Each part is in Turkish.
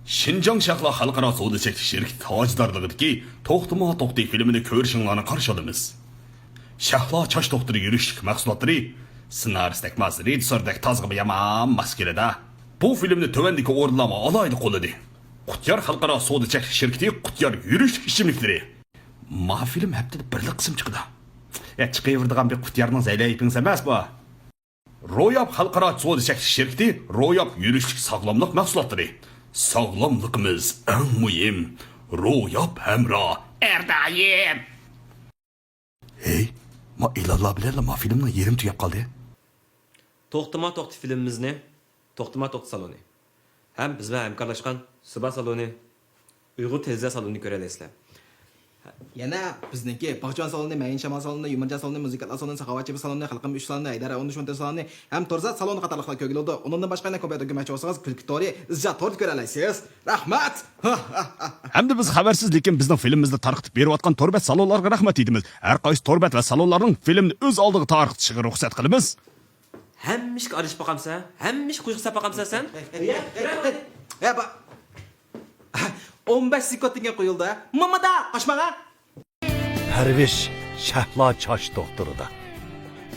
Шинжаң Шахла халқара сауда шеркет тааждарлығыдaki Тоқтыма Тоқти filmini көрішіңланы қаршы алымыз. Шахла чаш тоқтыры yürüşlük mahsulatları ssenarist ekmez, rejissördek tazgı bir yaman maskelede. Bu filmni tövendeki orlama alaydı koladı. Kutyar halkara sağda şirketi Kutyar yürüşlük işimlikleri. Ma film hepte birlik kısım çıkıdı. Çıkıvırdıgan bir Kutyar'nın zeylayıpınız emez bu. Royap halkara sağda şirketi Royap yürüşlük sağlamlık mahsulatları. Sağlamlığımız en mühim. Royap hemra erdayim. Hey, ma ilallah bilerle ma filmden yerim tüyap kaldı. To'xtama To'xti filmimizni To'xtama To'xti saloni ham biz bilan hamkorlashgan Suba saloni, Uyg'ur televizor salonini ko'rasizlar. Yana bizniki Bog'jon saloni, Mayin Shamol saloni, Yumarjon saloni, Muzikatlar saloni, Saxovatchi saloni, Xalqim 3 saloni, Aydara 13 saloni ham To'rzat saloni qatorliqlar ko'rildi. Undan boshqa yana ko'paytirib ko'rmoqchi bo'lsangiz, Clicktory, Izjator ko'ra olasiz. Rahmat. Hamda biz xabarsiz lekin bizning filmimizni tarqitib berayotgan To'rbat salonlarga rahmat deymiz. Har qaysi To'rbat va salonlarning filmni o'z oldiga tarqitishiga ruxsat qilamiz. Hammish arishib boqamsa, hammish quyuq sap boqamsa sen? Ya bak. 15 sekundga qo'yildi. Mamada, qochmaga. Parvish Shahlo Chosh doktorida.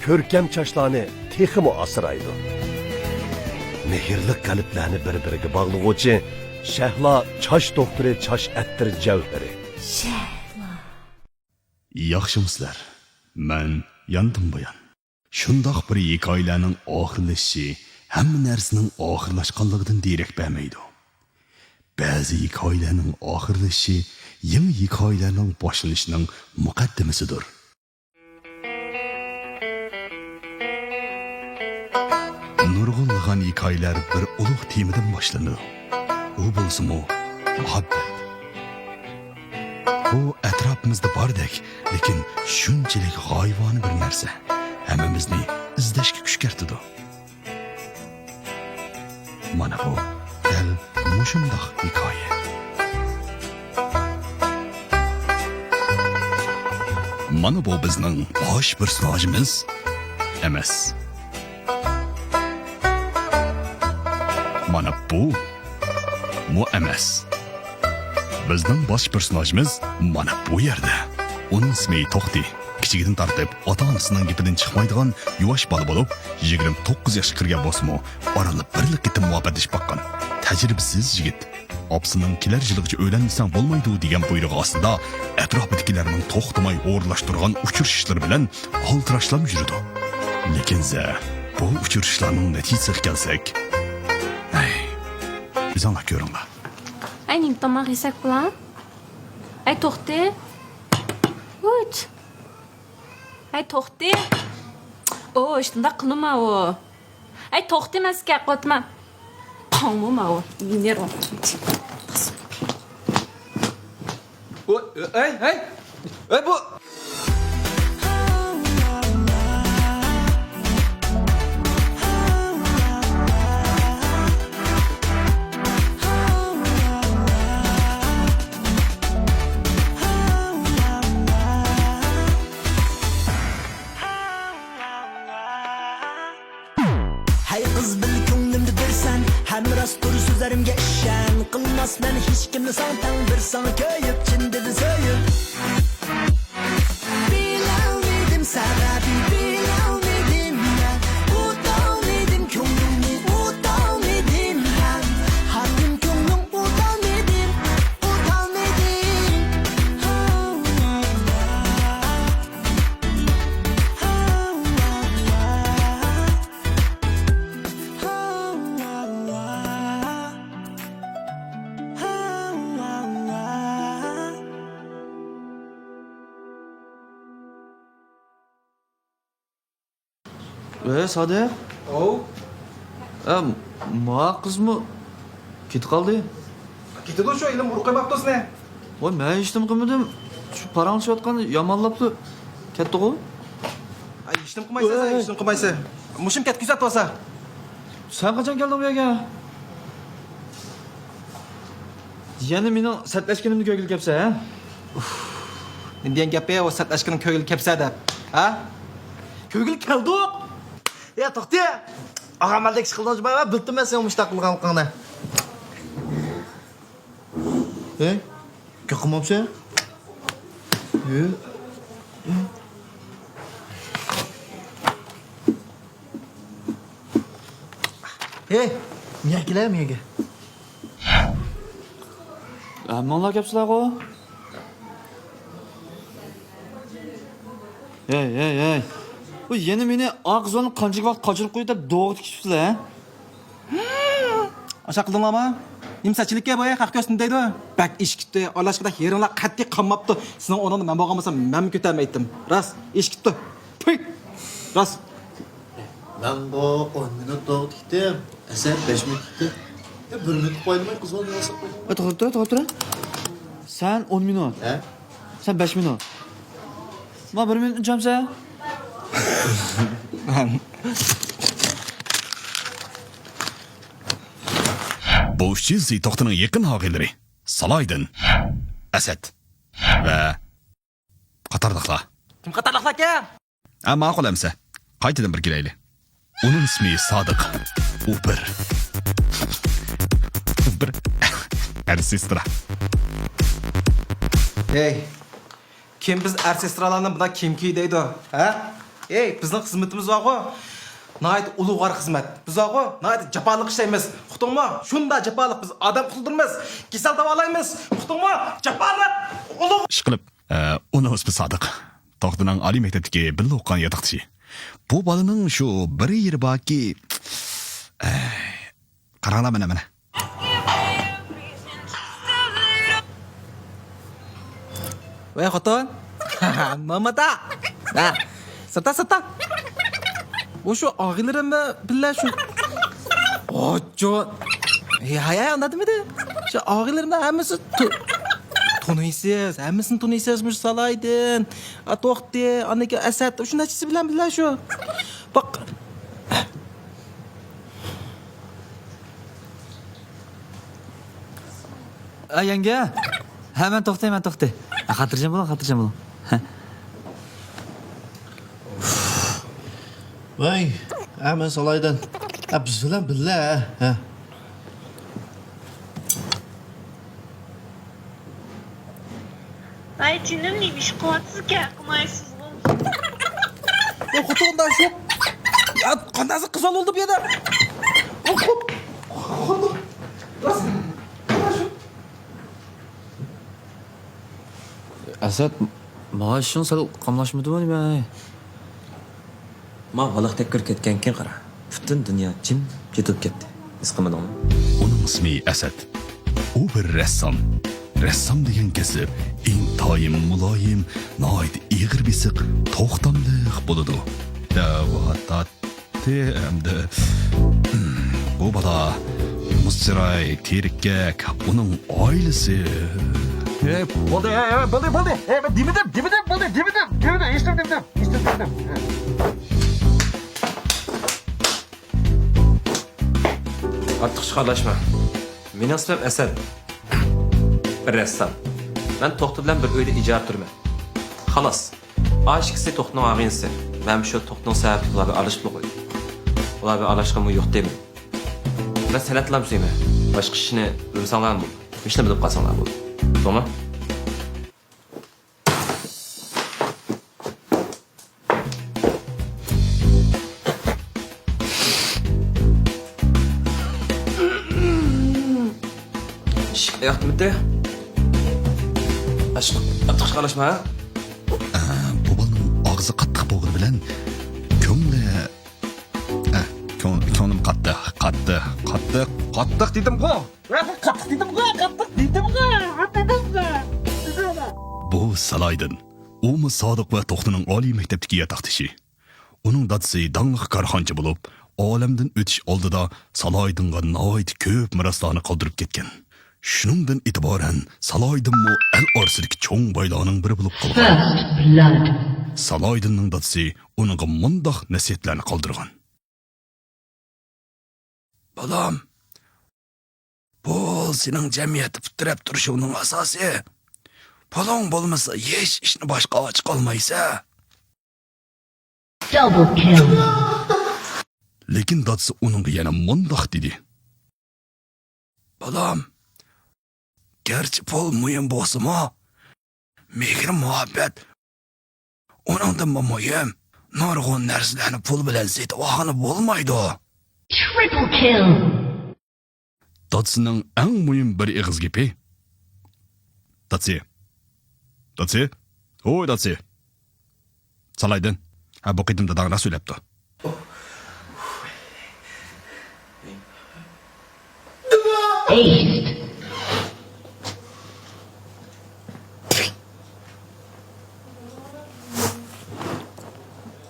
Ko'rkam choshlarni texmi asraydi. Mehrli qalblarni bir-biriga bog'lovchi Shahlo Chosh doktori chosh attir javhari. Shahlo. Yaxshimizlar. Men yandim bayan. Shundoq bir hikoyalarning oxirlashi hamma narsaning oxirlashganligidan derak bermaydi. Ba'zi hikoyalarning oxirlashi yangi hikoyalarning boshlanishining muqaddimasidir. Nurg'unlagan hikoyalar bir ulug' temadan boshlanadi. U bo'lsa-mu muhabbat. Bu atrofimizda bordek, lekin shunchalik g'oyibona bir narsa. Hammamizni izlashga kuch kiritadi. Mana bu dal mushundoq hikoya. Mana bu bizning bosh personajimiz emas. Mana bu mu emas. Bizning bosh personajimiz mana bu yerda. Uning ismi To'xti. Kichigidan tartib ota-onasining gapidan chiqmaydigan yuvosh bola bo'lib, 29 yoshga kirgan bo'lsa-mu, oralab birlik ketib muhabbatlashib boqqan. Tajribasiz yigit. Opsining kelar yilgacha o'ylansang bo'lmaydi degan buyrug'i ostida atrofidagilarning to'xtamay o'rlashtirgan uchirishlar bilan oltirashlab yurdi. Lekin bu uchirishlarning natijasiga kelsak, bizlar ko'ringlar. Ayning tomog'i yesak bilan. Ay To'xti. Uch. Ay To'xti. O, shunda qilma o. Ay To'xti masga qotma. Qonma o. Nervo. Ey bu Hay kız bil ko'nglimni bersan, ham rostdir so'zlarimga ishon. Qilmasman hech kimni santan, bir sana ko'yib chindidan so'yib. Bilolmadim sababi, bilolmadim ya. O'tolmadim ko'nglimni, o'tolmadim ham. Hakim ko'nglim o'tolmadim, o'tolmadim. Sodiq. O. Ma qizmi ketib qoldi? Ketdi shu ilm urib qo'ymabdi. Voy, men ishtim qilmadim. Shu paranglashayotgan yomonlabdi. Ketdi-ku. Ay ishtim qilmaysiz. Mushim ket kuzatib olsa. Sen qachon kelding bu yerga? Yana mening satlashganimni ko'ngil kelsa, ha? Degan gapi o satlashganim ko'ngil kelsa deb. Ha? Ko'ngil keldi. Ya To'xti. Ag'amaldek chiqildosh baba, bildim men sen mushtaq qilganligingni. Hey, kakımapsa? Yok. Hey, miyagi. Ammonlar kapsizlar o. Hey. Bu yeni meni ağzını qancha vaqt qochirib qo'yib deb doğru tikibsizlar, ha? Aşağı qildinglarmi? Nimsachilikka boya haq ko'rsatdim deydi. Bak eshikdi, Alashqada yeringlar qattiq qanmapti. Sizning o'rningda men bo'lganmasam, men ko'tarmaydim. Rost, eshikdi. Puy. Rost. Ben bu 10 minut doğru tikdim. Sen 5 minut tiktin. Ya 1 minut koydum, kız oldu nasıl koydum? To'xtab tur. Sen 10 minut. He? Sen 5 minut. Ma 1 minut unchamsa? Bu Chelsea to'xtining yaqin hog'ilari Saloydin, Asad va qatorliqlar. Kim qatorliqlar aka? Ma'qul amsa. Qaytadan bir kelaylik. Uning ismi Sodiq. U bir arsistra. Hey. Kim biz arsestralarni buna kimki deydi? Ha? Hey, bizning xizmatimiz var-ku. Nayt ulug'ar xizmat. Biz var-ku, nayt jafoliq ishlaymiz. Uqdingmi? Shunda jafoliq biz odam qildirmiz. Kasal davolaymiz. Uqdingmi? Jafoliq ulug' Ishqilib, uning ismi Sodiq. To'xtining oliy maktabdagi birga o'qigan yotoqchi. Bu bolaning shu bir yeri borki, qaranglar mana. Voy xotin. Mamata. Ha. Sata. Bu şu ağılarımı billah şu. Ocho. Ya anladın mı de? Şu ağılarımda hemisi Tunisiz, hemmisini Tunisizmiş Salaydin. Atoqdi, anaki Asad, şu neçisi bilen billah şu. Bak. Yenge. Hemen to'xtay. Xotirjam bo'ling. Vay, hemen salaydan. Ha biz falan billah, ha. Ay canım neymiş kuvvetsiz kalkmaysız bu. Ya xotinda şu. Ya qandası qizal oldu bu yerda. Hop. Asad, maaşın sal qamlashmadi nima? Ma g'aliqda kirib ketgan keyin qara. Butun dunyo jim ketib ketdi. His qilmadingmi? Uning ismi Asad. U bir rassom. Rassom degan kasb intoyim muloyim, noit ig'ir bisiq, to'xtamliq bo'ladi. Hamda bu bola Mustsiray, Terikak, uning oilasi. Bo'ldi. Dimidim. Eshitdim. Artıq chiqarlashma. Mening ismim Asad. Bir rassom. Men to'xti bilan bir uyda ijara turman. Xolos. Aşıksı to'xtining og'insi. Men shu to'xtining sababli ularga alishib qo'ydim. Ularga alashqim yo'q deyman. Ben sanatlam suyman. Boshqa ishni bilsanglar bo'ldi. Ishni bilib qolsanglar bo'ldi. To'g'rimi? Ayaqni bitti. Aşkım, artıq chiqarlashma. Bu bolaning og'zi qattiq bo'lgani bilan ko'nglim qattiq dedim-ku. Bu Saloydin. U Sodiq va To'xtining oliy maktabdagi yotoqtishi. Uning dadasi dangliq korxonchi bo'lib, olamdan o'tish oldida Saloydinga noit ko'p miroslarni qoldirib ketgan. Shuningdan e'tiboran Saloydinmi al orsidagi cho'ng boylarning biri bo'lib qolgan. Saloydinning dadasi uningga mundoq nasihatlarni qoldirgan. Balam, bu sening jamiyatni putirab turishingning asosi. Puling bo'lmasa hech ishni boshqa och qolmaysa. Double kill. Lekin dadasi uningga yana mundoq dedi. Balam, Gerçi pul mühim bolsa-mı? Mehr muhabbet onundan mı mühim? Nurgun narsalarni pul bilan setib olgani bo'lmaydi. Triple kill. Tatsining eng muhim bir ig'iz gapi. Tatsi. Oy Tatsi. Salaydin. Ha bu qitimda dag'na söylebdi. Aced.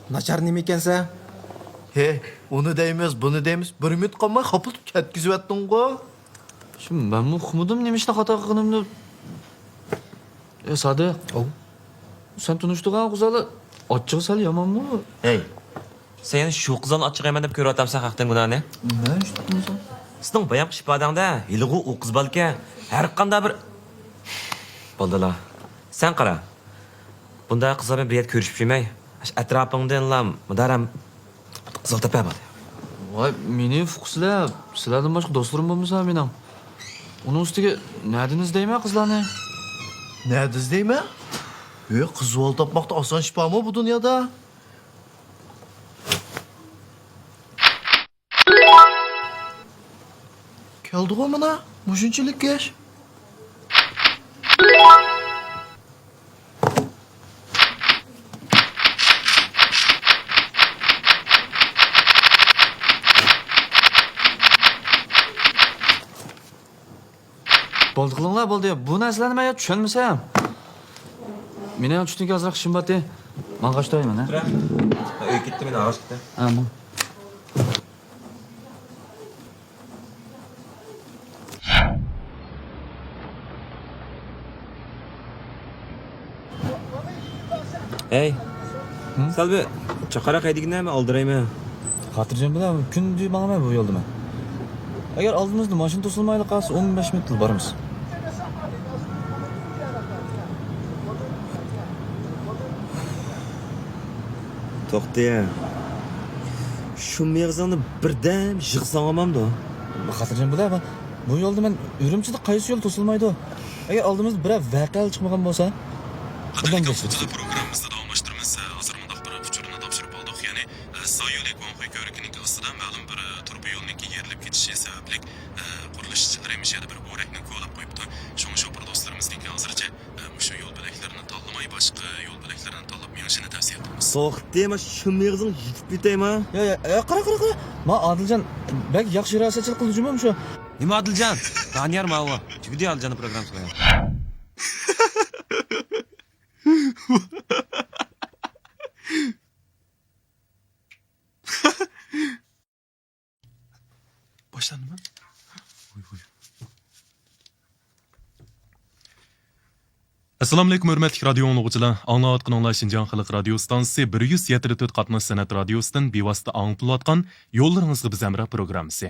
Nachar nima ekansa? He, onu deymiz, bunu deymiz. Bir ümit qalmay qapıltıb ketkizib atdın-qo. Şimdi ben bu xumudim nemişne hata qilganimni. Sadiq. Sen tunuştuğun kızalı açığı sal yamanmı? Ey, sen şu qizalni ochiq eman deb ko'ryotamsan haqdan guna ne? Ne işte tunuşan? Sizning bayanqi ifodangda yilg'u u qiz balki har qanday bir bo'ldilar. Sen qara. Bunday qizlar bilan bir yerda ko'rishib yurmay, atrofingdan lam mudaram qizil topadi. Vay meni fuqsizlar, sizlardan boshqa do'stlarim bo'lmasa mening. Onun üstüge nerediniz deyme kızlarını? Nerediz deymi? Qız ol tapmaqda oson ish bormi bu dunyoda? Keldi-ku mana, mushunchalik kesh. Bo'ldi qilinglar bo'ldi. Bu narsalarni men tushunmasam. Meni ham tushunga ozroq ishim bor-da. Men qashtoyman, ha? Uy ketdi, meni og'iz ketdi. Ammo. Ey. Salbi, chaqara qaydiginami oldiraymi? Xotirjam bilan kundi mangama bu yo'lda men. Agar oldimizda mashina to'silmayli qolsa 15 minut boramiz. To'xta. Shu mevzuni birdan yig'sam olmamdi. Xotirjam bilan bu yo'lda men Urumchida qaysi yo'l to'silmaydi? Agar oldimizda biror voqea chiqmagan bo'lsa, bundan geçtik. Programımızda davamlaştırmamız hazır mındaq bir uçurunu topşırıp aldık. Yani Sayyolik Vanxoy Körük'ünün aslında ma'lum bir turbu yo'lning yerilib ketishi sababli qurilish ishchilari ya da bir o'rakni ko'lab qo'yibdi. Shunga shopir do'stlarimizning hozircha shu yo'l bo'laklarini tanlamay boshqa yo'l bo'laklarini tanlab minishini tavsiya etamiz. To'xtama, shu mevzuni yutib ketaymi? Qara. Men Adiljon bak yaxshi riyosachilik qiluvchimam shu. Nima Adiljon? Daniyar ma'vo. Tugdi Adiljon program qilyapti. Başlandı mı? Assalomu alaykum hurmatli radio tinglovchilar. Anglayotganinglar Shinjon xalq radio stansiyasi 174 qatnoq san'at radiosidan bevosita anglayotgan yo'llaringizga biz amra programmasi.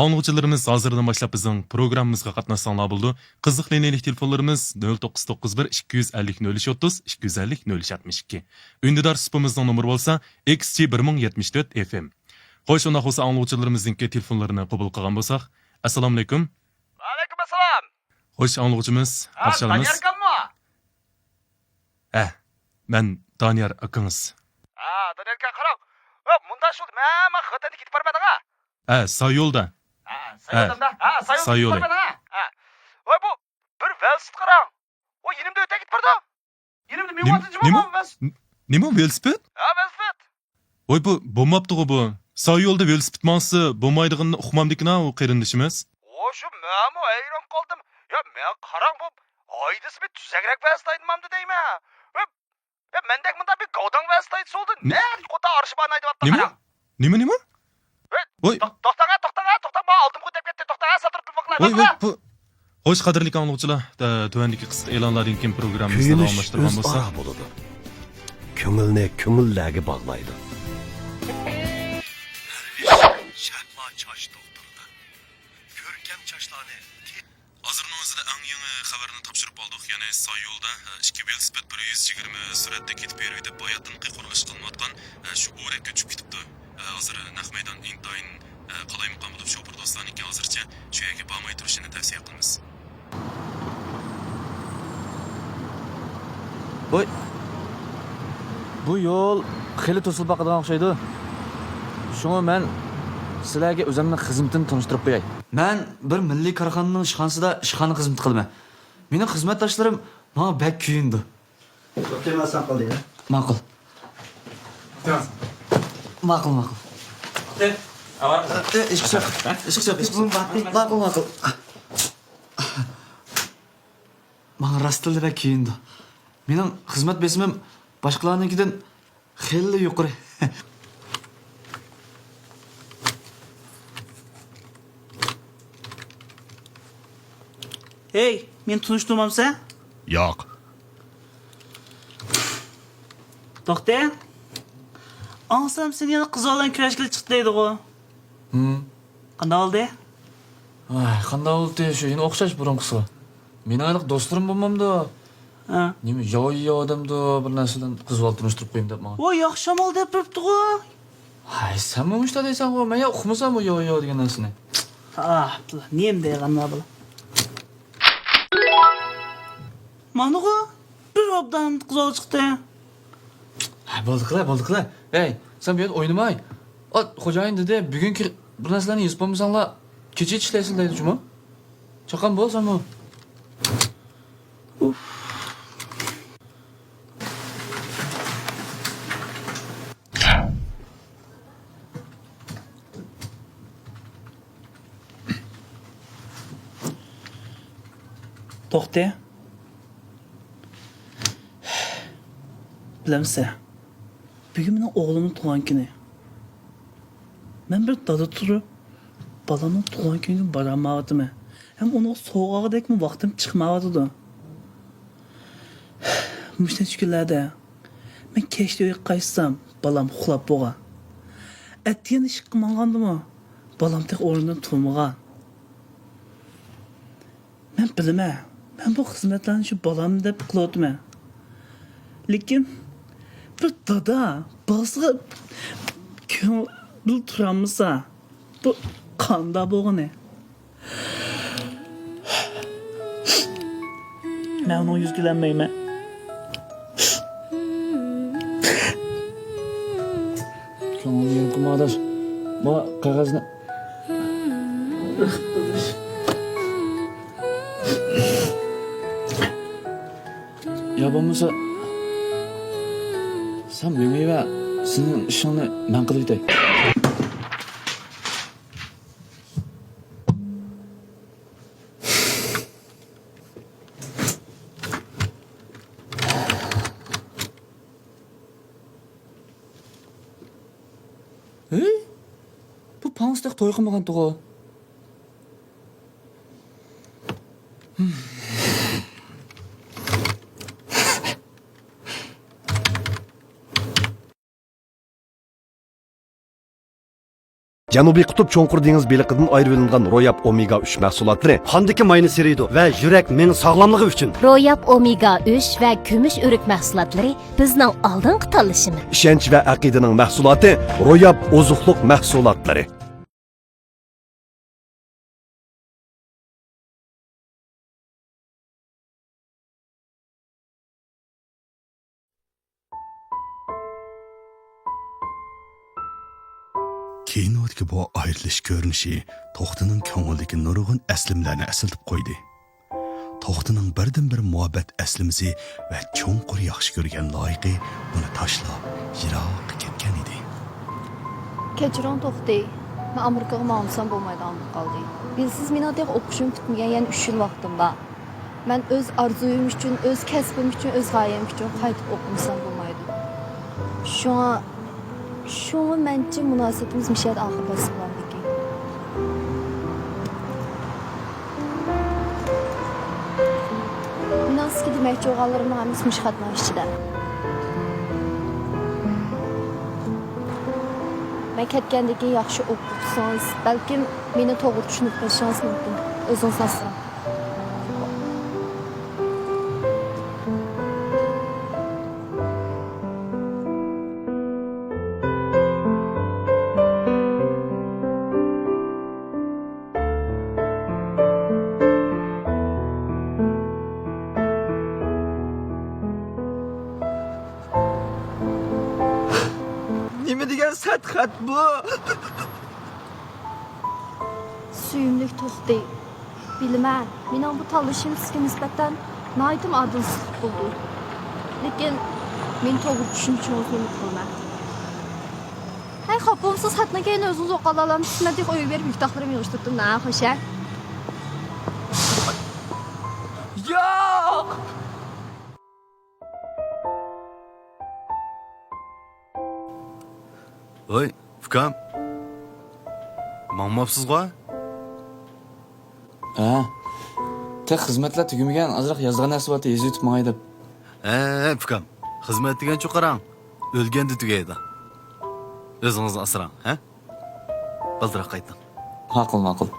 Anglovchilarimiz hozirdan boshlab bizning programmamizga qatnashsanglar bo'ldi. Qiziqli telefonlarimiz 0991 250 030 250 062. Undidar spimizning nomeri bo'lsa XC 1074 FM. Xo'sh, unda bo'lsa anglovchilarimizning telefonlarini qabul qilgan bo'lsak, assalomu alaykum. Va alaykum assalom. Xo'sh, anglovchimiz, qarshilamiz. Ben Daniyar akınız. Daniyar kan qarang. Munda shu men xatani ketib bormading-a? Sağ yolda. Sayyoldamda. Sağ yolu. Voy bu bir velosiped qarang. O yenimda o'tib ketib bordi. Yenimda men o'tib Nima velosiped? Velosiped. Voy bu bo'lmabdi bu. Sağ yolda velosiped mansı bo'lmaydig'ini uqmamdikna u qarindishimiz. O shu men hayron qoldim. Ya men qarang bu oydisi bir tuzakrak velosipedimamdi deyman. Mendek bunda bir godang velosiped soldi. Ne? Qota arshibani aytibdi qarang. Nima? Voy. To'xta, men oldim qo'yib ketdi. To'xta, satr qilmoqlar. Voy, bu. Xo'sh, qadrli anglovchilar, tuvandagi qisqa e'lonlardan keyin programmamizni davomlashtirgan bo'lsak, ko'ngilni ko'ngillarga bog'laydi. Shahlo choch doktorda. Ko'rkam chochlarni hozirning o'zida eng yangi xabarni topshirib oldik. Ya'ni Soy yo'lda 2 velosiped 120 sur'atda ketib berib deb bayatdan qurilish qilinayotgan shu o'rakka tushib ketibdi. Hozir naq maydon intayin qalay muqom bo'lib shopir do'stlarniki hozircha shu yerga bormay turishini tavsiya qilamiz. Bu yo'l xeli to'silib boqadigan o'xshaydi. Shunga men sizlarga o'zimning xizmatini tanishtirib qo'yay. Men bir milliy korxonaning ishxonasida ishxona xizmat qilaman. Mening xizmatdoshlarim menga bak kuyindi. Kelmasam qildi ya. Ma'qul. Ma'qul. Ishqi yo'q. Ma'qul. Menga rostla bak kuyindi. Mening xizmat besimim boshqalarnikidan xeyli yuqori. Hey, men tunishtirmamsa? Yo'q. To'xta. Ansam sen yana qiz bilan kurashga chiqdi deydi-ku. Qanday oldi? Ay, qanday oldi shu, yana o'xshash burunqisi. Mening aniq do'stlarim bo'lmamda. Ha. Nima yo'y odamda bir narsadan qiz olib tunishtirib qo'yim deb menga. Voy, yaxshi amol deb turibdi-ku. Hay, sen mi mushta deysan-ku? Men ya uqmasam bu yo'y degan narsani. Ah, neyim deyganlar bu? Mana-ku, bir obdan qiz olib chiqdi. Ha, bo'ldi. Hey, sen bu yerda o'ynamay. Xo'jayin dedi, bugungi bir narsalarni yuzib bo'lmasanglar, kecha ishlaysin deydi, juma. Chaqan bo'lsanmi? To'xta. Bilamsan, bugun mening o'g'limning tug'ilgan kuni. Men bir dada turib, balamning tug'ilgan kuniga borolmayapman. Hem onu soğuğadek mi vaktim çıkmadı. Müşten şükürlerde. Ben keşke öyle kaçsam, balam uxlab boğa. Etiyen iş kımangandı mı? Balam tek orundan turmağa. Ben bilmem. Ben bu hizmetlerini şu balam dep kıladım. Lekin bir dada bazı köngül turamısa bu kanda boğa ne? Ben ona yüzgülenmeyim. Tamam yerim kumadaş. Bana kağızını... Ya bo'lmasa sen bilmeyi ve senin işini ben kılıp dey. Bu pansdak toy qilmagan to'g'ri. Janubiy Qutb cho'nqur dengiz beliqidan ayrilingan Royab Omega 3 mahsulotlari qondagi mayni seriydi va yurak ming sog'lomligi uchun. Royab Omega 3 va kumush o'rik mahsulotlari bizning oldingi tanlashimiz. Ishonch va aqidaning mahsuloti Royab ozuqliq mahsulotlari. Kinodagi bu ayrilish ko'rinishi To'xtining ko'nglidagi nurg'un aslimlarni asildib qo'ydi. To'xtining birdan-bir muhabbat aslimisi va cho'nqur yaxshi ko'rgan loyiqi uni tashlab yiroqqa ketgan edi. Kechiring To'xti. Men Amerikaga bormasam bo'lmaydigan qoldi. Bilsiz menadek o'qishim bitmagan yana 3 yil vaqtim bor. Men o'z orzuyim uchun, o'z kasbim uchun, o'z g'oyam uchun qaytib o'qimasam bo'lmaydi. Şuna bence münasebetimiz müşahede ahir basıqlandaki. Nasıl ki demekçi oğallarımın hamiz müşahedna işçide. Ben ketgendeki yaxşı oqutsanız, belki beni doğru düşünüp başınız mümkün. Özünüz nasıl? xat bu. Suyumlik Toxtay. Bilmən, mənim bu tanışım sizə nisbətən nəydim adılsızlıq buldu. Lakin mən doğru düşüncənizi unutmam. Hey, xapımsız hatna gəlin özünüz oqalalan sizmədik oy verib yükdaxlarımı yığışdırdım, nə xoşa? Yo'q! Voy, ukam. Mangmabsizga? Ha. Tek xizmatlar tugamagan, azroq yozgan narsa bor, yozib o'tib mangay deb. Ukam. Xizmat degan cho'qarang. O'lganda tugaydi. O'zingizni asrang, ha? Baldiroq qayting. Ma'qul, ma'qul.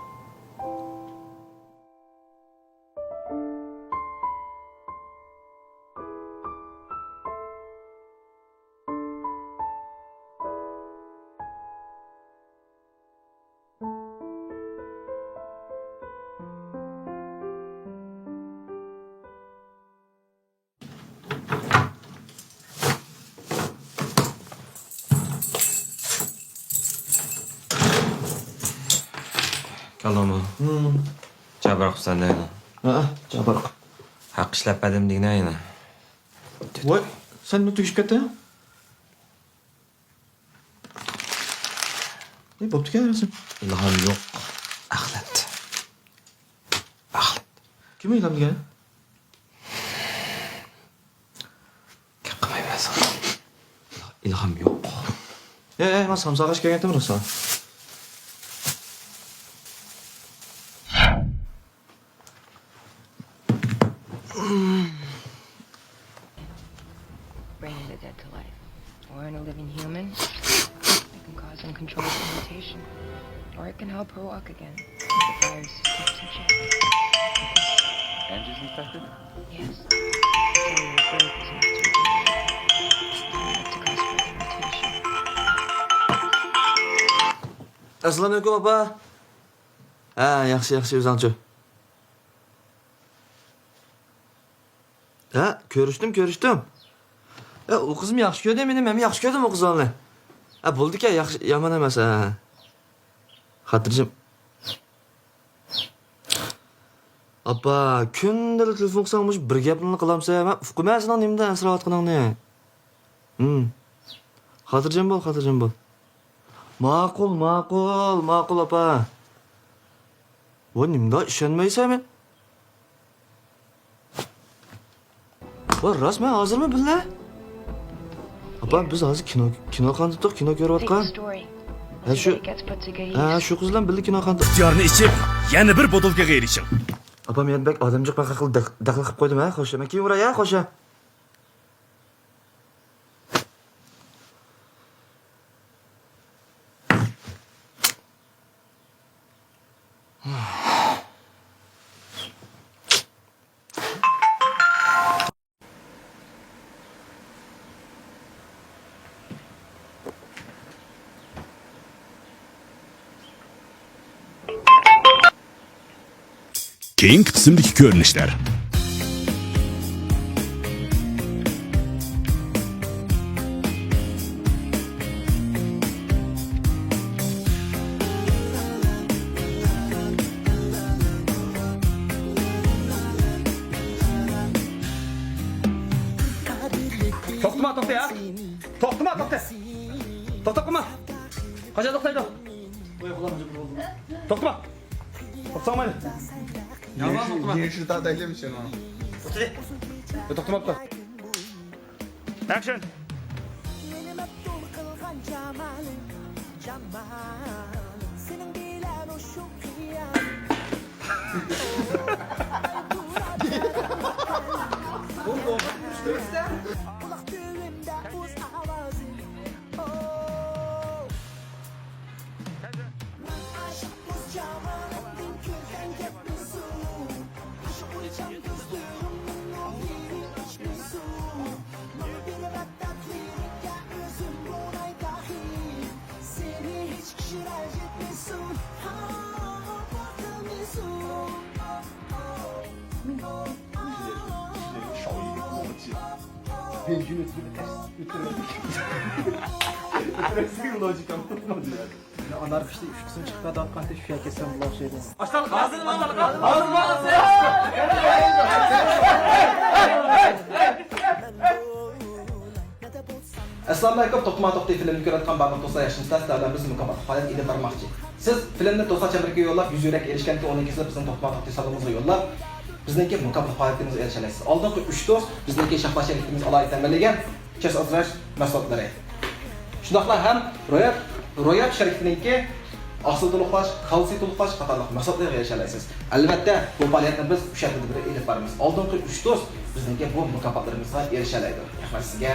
Kalom. Jabr qilsan deydi. Ha, jabr. Haq ishlapadim degna yana. Voy, sen nima tugishib ketding? Ne bo'pti ekansan? İlhom yo'q. Axlat. Axlat. Kim ilhom degan? Gap qilmaysan. İlhom yo'q. Men samsaq ash kelgan emasman. Bringing the dead to life. Or in a living human, it can cause uncontrolled mutation. Or it can help her walk again. The virus keeps in check. Angie's infected? Yes. Cellular growth is not too bad. To cause further mutation. Assalomu alaykum opa. Ha, yaxshi, o'zingchi. Ha, ko'rishdim. O qizim yaxshi ko'rdi, men yaxshi ko'rdim o qizni. Ha, bo'ldi-ku, yaxshi, yomon emas, ha. Xotirjam. Opa, kundalik telefon qilsangmish bir gaplarni qilamsa, men uqmaysan nimda ansirayotganingni. Xotirjam bo'l. Ma'qul opa. Voy, nimda ishonmaysan men? Voy, rostmi, hozirmi billa? Opa, biz hozir kino qandiq, kino ko'rayotgan. Shu qiz bilan birga kino qandiq. İhtiyarını içip yeni bir bodulga erişin. Opa, men bak odamchiq baqa qilib daxl qilib qo'ydim, ha, xo'sh. Men keyin uray, ha, xo'sh. Keyingi qismdagi ko'rinishlar. To'xta ya. To'xta. To'xtama. Qancha to'xtaydi? To'xtama. To'xtamaydi. Yaman to'xtama. Girişi daha daylamışsın onu. To'xtamabdi. Action. Ben cümlesini ters götürmedim. Anarxist 3 qism chiqqan qancha shuya ketsam buloq şeydi. Assalomu alaykum. To'qma to'xtay filmini ko'rayotgan barcha do'stlar yaxshimisizlar? Sizlar biz mukofot faoliyat ilib bormoqchi. Siz filmni do'stlar chamberga yo'llab, 100 yurak erishganki 12 bizning to'qma to'xtay salonimizga yo'llab, bizniki mukofot faoliyatimizga erishalaysiz. Oldingi 3 do'st bizniki shaxmat sherikimiz alohida tanlagan kes azrash mahsulotlari. Shundoqla ham ro'yab sherikiniki asıl to'liqlash, kalsiy to'liqlash qatorliq mahsulotlarga erishalaysiz. Albatta, bu faoliyatni biz o'sha yerda bir ilib boramiz. Oldingi 3 do'st bizniki bu mukofotlarimizga erishalaydi. Rahmat sizga.